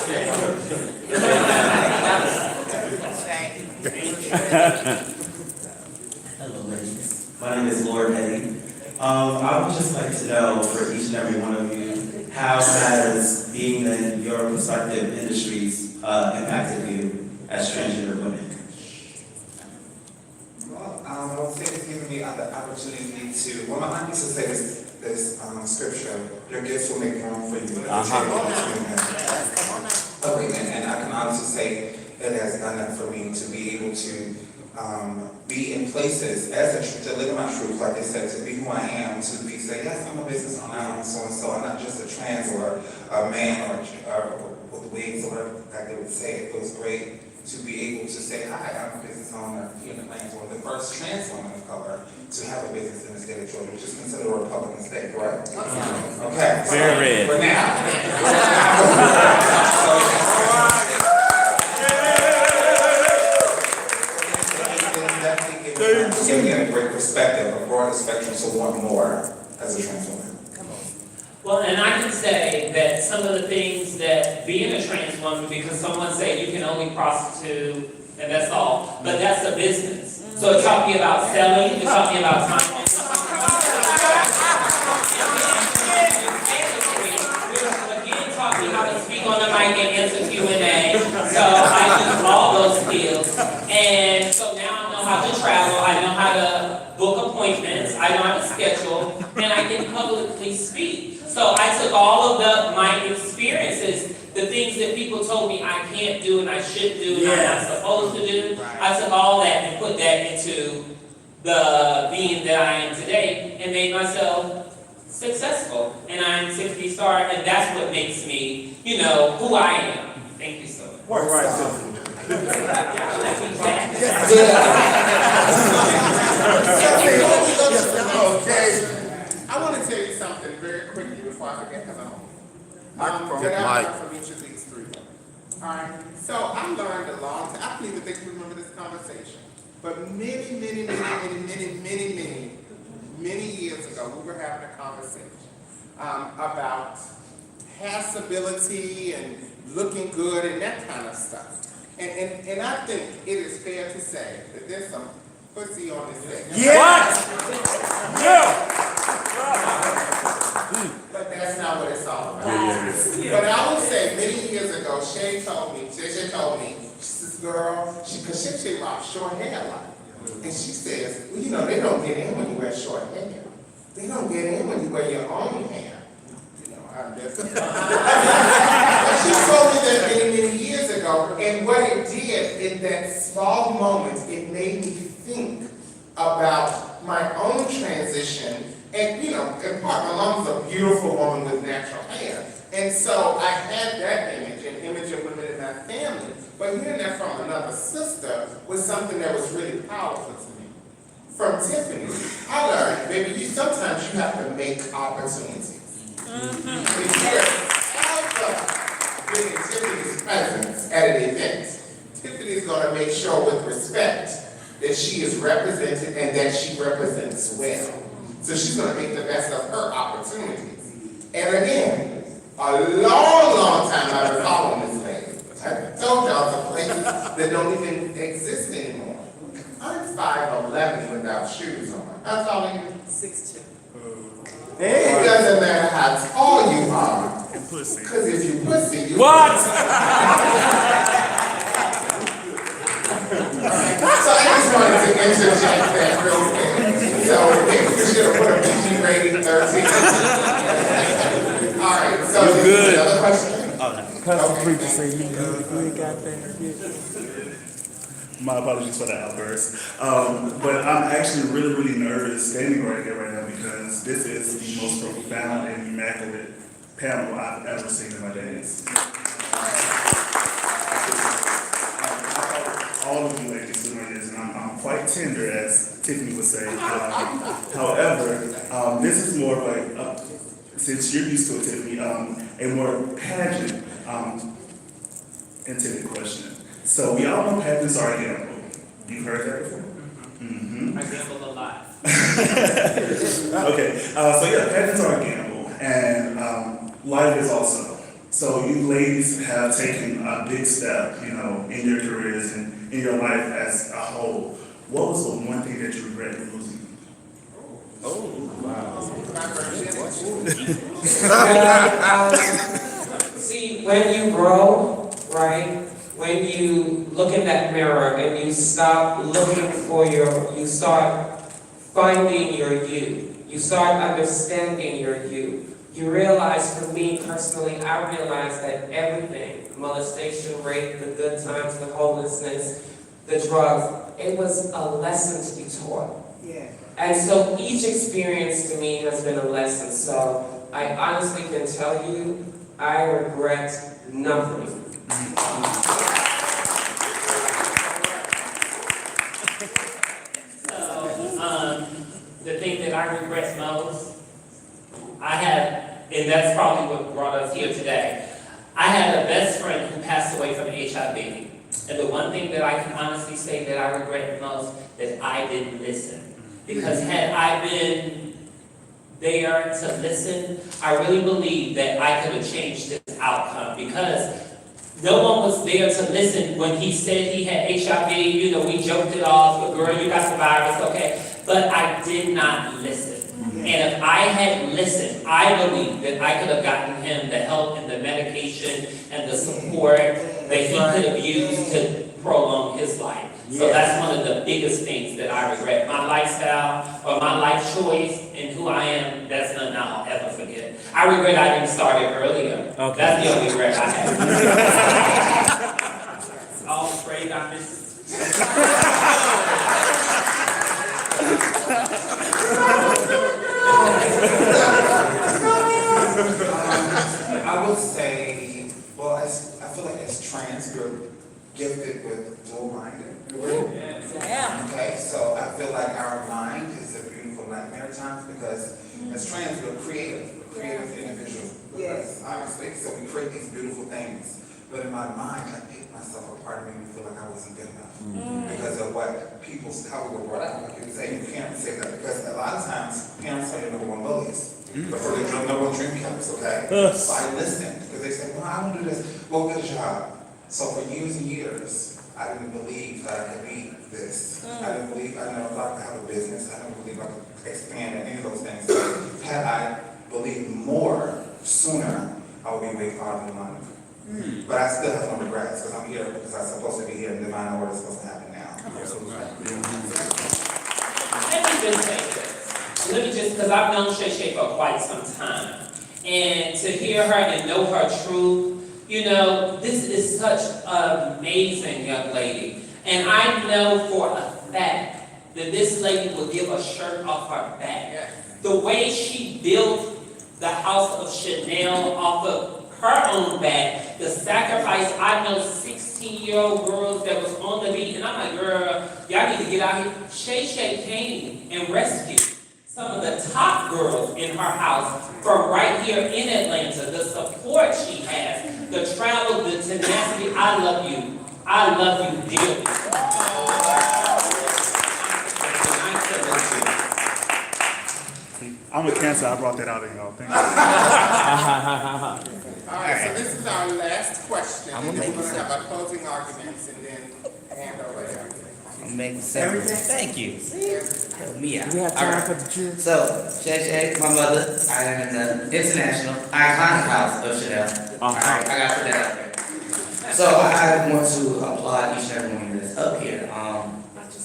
Hello, ladies. My name is Lord Eddie. I would just like to know for each and every one of you, how has being in your respective industries impacted you as transgender women? Well, I would say it's given me the opportunity to, well, my aunt used to say this scripture, your gifts will make room for you. And I can honestly say it has done that for me to be able to be in places to live my truth, like they said, to be who I am, to be say, yes, I'm a business owner, I'm so and so, I'm not just a trans or a man or with wigs or whatever like they would say. It feels great to be able to say, hi, I'm a business owner here in Atlanta, or the first trans woman of color to have a business in the state of Georgia, which is considered a Republican state, correct? Okay. Very red. For now. Give me a great perspective, a broader spectrum to want more. Well, and I can say that some of the things that being a trans woman, because someone said you can only prostitute and that's all, but that's a business. So it taught me about selling, it taught me about time. Again, taught me how to speak on the mic and answer Q&A. So I use all those skills. And so now I know how to travel, I know how to book appointments, I know how to schedule, and I can publicly speak. So I took all of my experiences, the things that people told me I can't do and I shouldn't do and I'm not supposed to do, I took all that and put that into the being that I am today and made myself successful. And I'm 60 star, and that's what makes me, who I am. Thank you so much. All right, Okay, I want to tell you something very quickly before I forget, because I'm that I learned from each of these three. All right, so I learned a long time, I don't even think you remember this conversation, but many years ago, we were having a conversation about passability and looking good and that kind of stuff. And I think it is fair to say that there's some pussy on this thing. But that's not what it's all about. But I will say, many years ago, Shay told me, she says, girl, because Shay rocks short hair a lot. And she says, well, they don't get in when you wear short hair. They don't get in when you wear your own hair. I'm just But she told me that many years ago, and what it did in that small moment, it made me think about my own transition. And, in part, my mom's a beautiful woman with natural hair. And so I had that image, an image of women in my family. But hearing that from another sister was something that was really powerful to me. From Tiffany, I learned, baby, sometimes you have to make opportunities. If you're ever in Tiffany's presence at an event, Tiffany's going to make sure with respect that she is represented and that she represents well. So she's going to make the best of her opportunities. And again, a long time I've been following this lady. I told y'all some places that don't even exist anymore. I'm 5'11" without shoes on. How tall are you? 6'2". It doesn't matter how tall you are. Because if you pussy, you What? So I just wanted to interject that real quick. So maybe we should have put a PG rating 13. All right, so You're good. Another question? Cousin Preacher say you got that. My apologies for that outburst. But I'm actually really nervous standing right here right now because this is the most profound and immaculate panel I've ever seen in my days. All of you ladies doing this, and I'm quite tender, as Tiffany would say. However, this is more like, since you're used to it, Tiffany, a more pageant intended question. So we all know pageants are a gamble. You've heard that before? Mm-hmm. I gamble a lot. Okay, so yeah, pageants are a gamble, and life is also. So you ladies have taken a big step, in your careers and in your life as a whole. What was the one thing that you regret losing? See, when you grow, right? When you look in that mirror and you stop looking for you start finding your you. You start understanding your you. You realize, for me personally, I realized that everything, molestation, rape, the good times, the homelessness, the drugs, it was a lesson to be taught. Yeah. And so each experience to me has been a lesson. So I honestly can tell you, I regret nothing. The thing that I regret most, and that's probably what brought us here today. I had a best friend who passed away from HIV. And the one thing that I can honestly say that I regret most is I didn't listen. Because had I been there to listen, I really believe that I could have changed this outcome because no one was there to listen when he said he had HIV. You know, we joked it off, girl, you got the virus, okay? But I did not listen. And if I had listened, I believe that I could have gotten him the help and the medication and the support that he could have used to prolong his life. So that's one of the biggest things that I regret. My lifestyle or my life choice and who I am, that's nothing I'll ever forget. I regret I didn't start it earlier. Okay. That's the only regret I have. All afraid I missed. I would say, well, I feel like as trans, we're gifted with dual-minded. Okay, so I feel like our mind is a beautiful nightmare at times because as trans, we're creative individuals. Yes. Honestly, so we create these beautiful things. But in my mind, I picked myself apart and made me feel like I wasn't good enough. Because of what how we were brought up. Like you say, your parents say that because a lot of times, parents are your number one bullies. Before they number one dream killers, okay? So I listened because they said, well, I want to do this. Well, good job. So for years and years, I didn't believe that I could be this. I didn't believe I never thought I could have a business. I didn't believe I could expand in any of those things. So had I believed more sooner, I would be way farther in life. But I still have no regrets because I'm here because I'm supposed to be here and divine order is supposed to happen now. Let me just say this. Because I've known Shay Shay for quite some time. And to hear her and know her truth, you know, this is such an amazing young lady. And I know for a fact that this lady will give a shirt off her back. The way she built the house of Chanel off of her own back, the sacrifice, I know 16-year-old girls that was on the beat, and I'm like, girl, y'all need to get out here. Shay Shay came and rescued some of the top girls in her house from right here in Atlanta. The support she has, the travel, the tenacity. I love you. I love you dearly. I'm a Cancer, I brought that out of y'all. Thank you. All right, so this is our last question, and then we're gonna have our closing arguments and then hand over everything. Make sense. Thank you. Help me out. We have time for the truth. So, Shay Shay, my mother, I am in the international iconic house of Chanel. Alright, I gotta put that out there. So I want to applaud each and every one that's up here.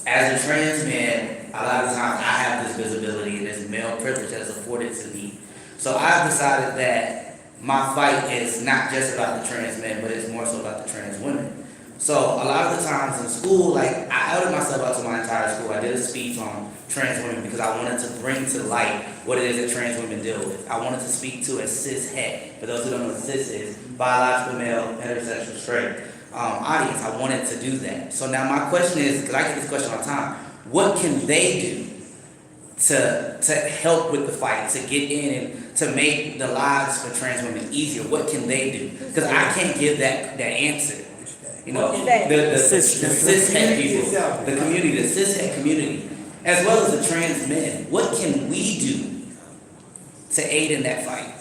As a trans man, a lot of times I have this visibility and this male privilege that is afforded to me. So I've decided that my fight is not just about the trans men, but it's more so about the trans women. So a lot of the times in school, like I outed myself out to my entire school. I did a speech on trans women because I wanted to bring to light what it is that trans women deal with. I wanted to speak to a cis het. For those who don't know what cis is, biological male, heterosexual, straight audience. I wanted to do that. So now my question is, because I get this question all the time, what can they do to help with the fight, to get in and to make the lives for trans women easier? What can they do? Because I can't give that answer. You know, the cis het people, the community, the cis het community, as well as the trans men. What can we do to aid in that fight?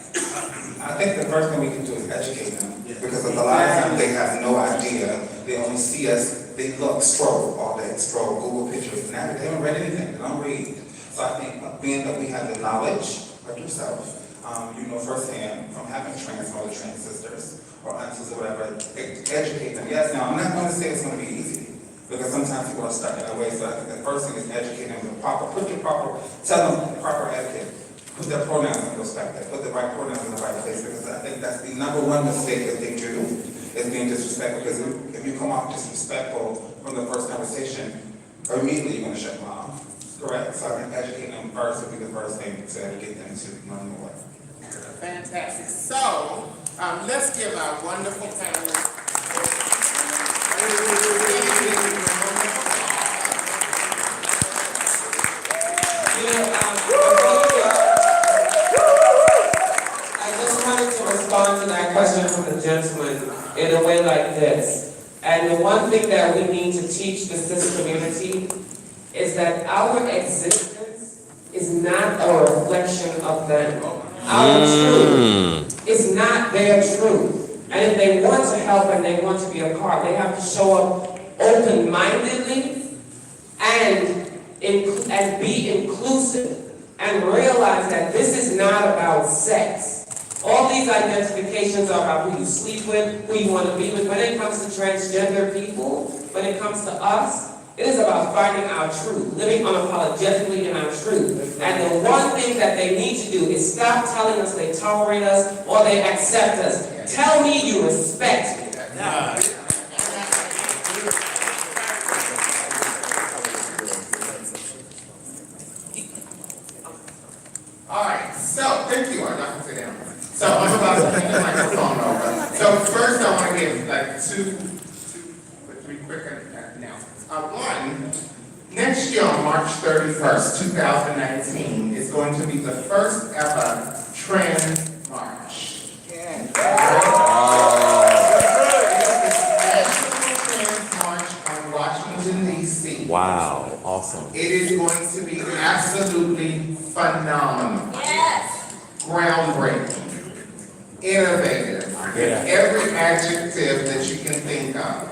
I think the first thing we can do is educate them, because a lot of times they have no idea. They only see us, they look, scroll all day, scroll, Google pictures, and they haven't read anything, they don't read. So I think being that we have the knowledge, like yourself, you know firsthand from having trans or other trans sisters or aunties or whatever, educate them. Yes, now I'm not going to say it's going to be easy, because sometimes people are stuck in their ways. So I think the first thing is educate them the proper, tell them the proper etiquette. Put their pronouns in perspective, put the right pronouns in the right place, because I think that's the number one mistake that they do, is being disrespectful. Because if you come off disrespectful from the first conversation, immediately you're going to shut them off. Correct. So I think educating them first would be the first thing to get them to learn more. Fantastic. So, let's give our wonderful panelists. I just wanted to respond to that question from the gentleman in a way like this. And the one thing that we need to teach the cis community is that our existence is not a reflection of them. Our truth is not their truth. And if they want to help and they want to be a part, they have to show up open-mindedly and be inclusive and realize that this is not about sex. All these identifications are about who you sleep with, who you want to be with. When it comes to transgender people, when it comes to us, it is about finding our truth, living unapologetically in our truth. And the one thing that they need to do is stop telling us they tolerate us or they accept us. Tell me you respect me. All right, so, thank you, I'm not gonna sit down. So I'm about to turn the microphone over. So first I want to give like three quick announcements. One, next year on March 31st, 2019, is going to be the first ever trans march. Trans march on Washington, D.C. Wow, awesome. It is going to be absolutely phenomenal. Yes. Groundbreaking. Innovative, every adjective that you can think of.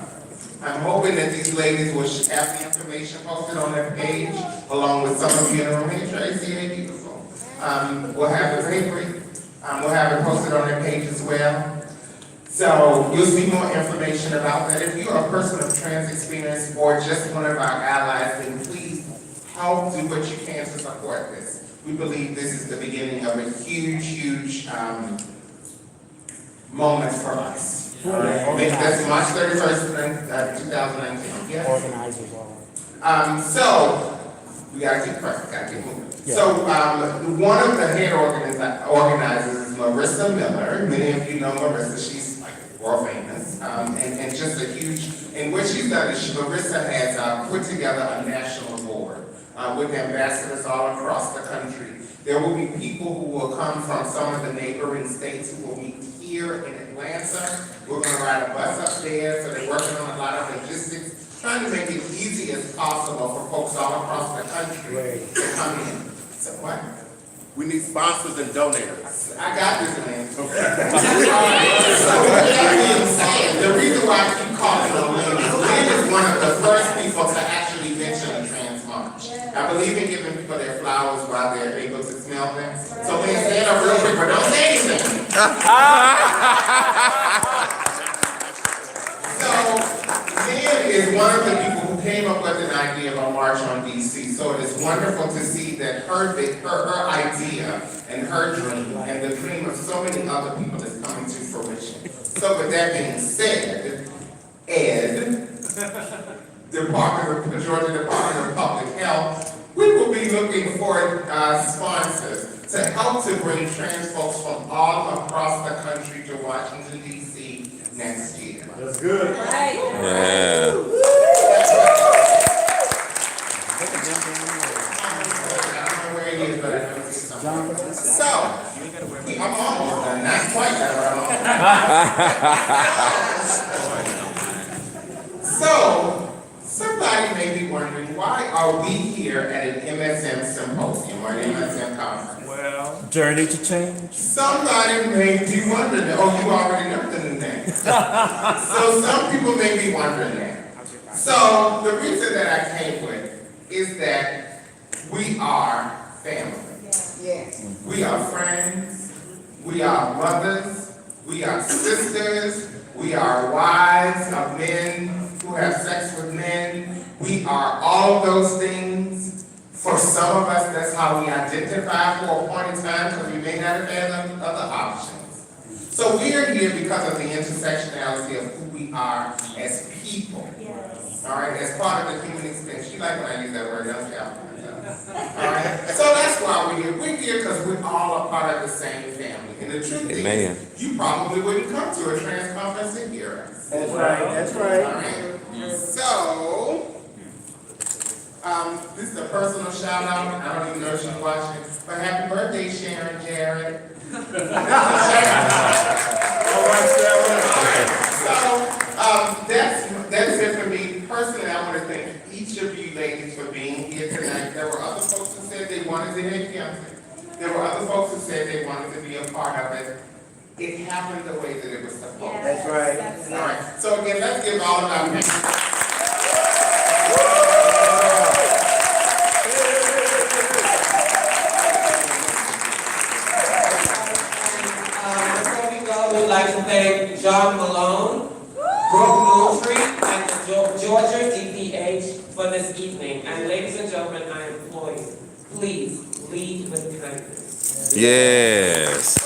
I'm hoping that these ladies will have the information posted on their page, along with some of you in the room. Hey, Tracy, hey, beautiful. We'll have the paper. We'll have it posted on their page as well. So you'll see more information about that. If you're a person of trans experience or just one of our allies, then please help do what you can to support this. We believe this is the beginning of a huge moment for us. That's March 31st, 2019. Yes? Organizers are. So, we gotta keep pressing, gotta keep moving. Yeah. So, one of the head organizers is Marissa Miller. Many of you know Marissa, she's like world famous. And just a huge, and what she's done is Marissa has put together a national board with ambassadors all across the country. There will be people who will come from some of the neighboring states who will meet here in Atlanta. We're going to ride a bus up there, so they're working on a lot of logistics, trying to make it easy as possible for folks all across the country to come in. So what? We need sponsors and donors. I got this, man. Okay. So with that being said, the reason why I keep calling on Lynn is one of the first people to actually mention a trans march. I believe in giving people their flowers while they're able to smell them. So Lynn, stand up real quick, but don't say anything. So Lynn is one of the people who came up with an idea of a march on DC. So it is wonderful to see that her idea and her dream and the dream of so many other people is coming to fruition. So with that being said, the Georgia Department of Public Health, we will be looking for sponsors to help to bring trans folks from all across the country to Washington, D.C. next year. That's good. Right. Yeah. So, I'm almost done, not quite that, So, somebody may be wondering, why are we here at an MSM Symposium or an MSM conference? Well, Journey to change. Somebody may be wondering that. Oh, you already know the new name. So some people may be wondering that. So the reason that I came with is that we are family. Yes. We are friends. We are brothers. We are sisters. We are wives of men who have sex with men. We are all of those things. For some of us, that's how we identify for a point in time, because we may not have had other options. So we are here because of the intersectionality of who we are as people. Yes. All right, as part of the human experience. You like when I use that word, don't you? All right, so that's why we're here. We're here because we're all a part of the same family. And the truth is, you probably wouldn't come to a trans conference and hear us. That's right, that's right. All right, so, this is a personal shout out. I don't even know if she's watching, but happy birthday, Sharon Jarrett. All right, so, that's it for me. Personally, I want to thank each of you ladies for being here tonight. There were other folks who said they wanted to hear a part of it, it happened the way that it was supposed to. That's right. All right, so again, let's give all of them. Before we go, we'd like to thank John Malone, Brooke Moultrie, and the Georgia DPH for this evening. And ladies and gentlemen, I implore you, please lead with kindness. Yes.